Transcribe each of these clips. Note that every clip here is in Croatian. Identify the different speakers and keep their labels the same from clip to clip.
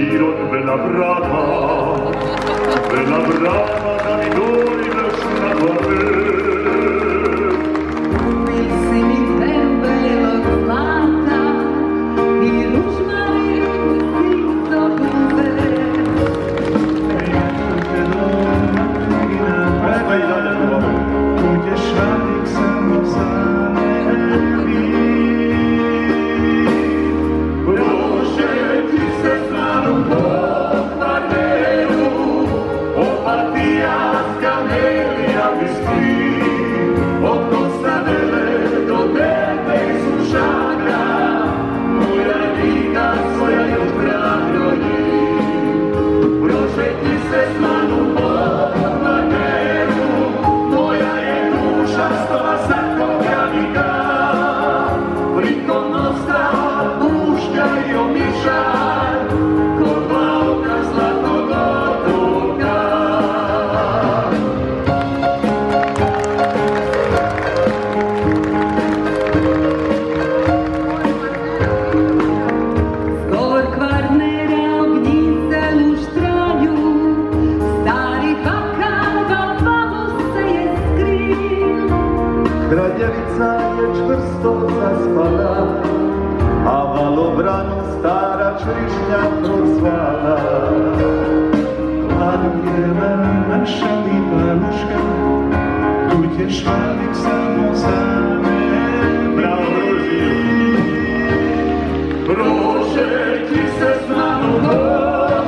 Speaker 1: život bela brava da mi dojdeš na glavu.
Speaker 2: Uvijek si mi belog zlata i ružmari si to bude.
Speaker 3: Ja ću te domati na brava, budeš radnik samo za mene.
Speaker 1: Prošet ti se znanom po kvarneru, opatijanska melija bisti, od Konstanele do Dete i Sušaka, moja Rika svoja jutra broji. Prošet ti se znanom po kvarneru, moja je duša stova sarkogranika, priko mosta puška i omišaj, kod dva oka zlatog otoka.
Speaker 2: Skor Kvarnera ognjice luštraju, stari bakar Valvalu se je skril.
Speaker 3: Kraljevica je čvrsto zaspala, a valobranu stara črižnja prozvala. Ladujeva naša lipanuška, tu ćeš radnik samo za mene.
Speaker 1: Bravo, prošet ti se znanom po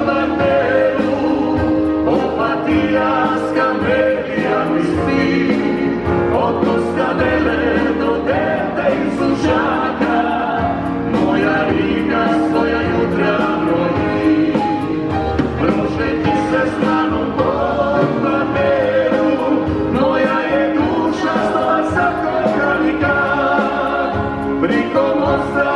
Speaker 1: kvarneru, opatijanska melija bisti, od Konstanele do Dete i Sušaka, moja Rika svoja jutra broji. Prošet ti se znanom po kvarneru, moja je duša stova sarkogranika, priko mosta